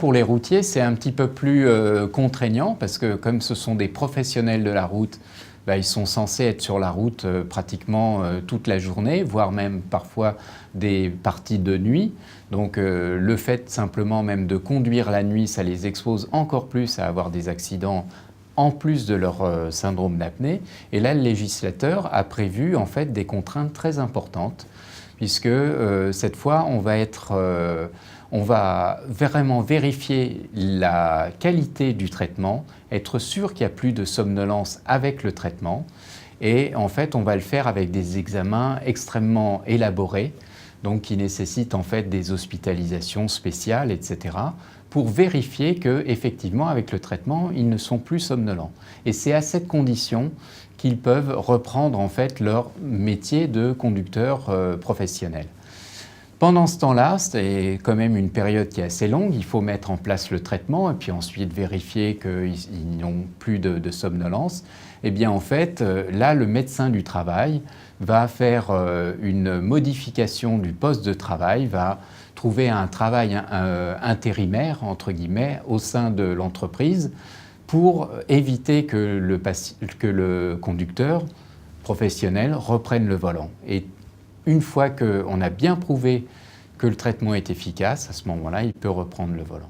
pour les routiers, c'est un petit peu plus contraignant parce que comme ce sont des professionnels de la route, ils sont censés être sur la route pratiquement toute la journée, voire même parfois des parties de nuit. Donc le fait simplement même de conduire la nuit, ça les expose encore plus à avoir des accidents en plus de leur syndrome d'apnée. Et là, le législateur a prévu en fait des contraintes très importantes, puisque cette fois, on va vraiment vérifier la qualité du traitement, être sûr qu'il n'y a plus de somnolence avec le traitement. Et en fait, on va le faire avec des examens extrêmement élaborés, donc qui nécessitent en fait des hospitalisations spéciales, etc., pour vérifier qu'effectivement, avec le traitement, ils ne sont plus somnolents. Et c'est à cette condition qu'ils peuvent reprendre en fait leur métier de conducteur professionnel. Pendant ce temps-là, c'est quand même une période qui est assez longue, il faut mettre en place le traitement et puis ensuite vérifier qu'ils n'ont plus de somnolence. Et bien en fait, là, le médecin du travail va faire une modification du poste de travail, va trouver un travail intérimaire, entre guillemets, au sein de l'entreprise pour éviter que le conducteur professionnel reprenne le volant. Et une fois qu'on a bien prouvé que le traitement est efficace, à ce moment-là, il peut reprendre le volant.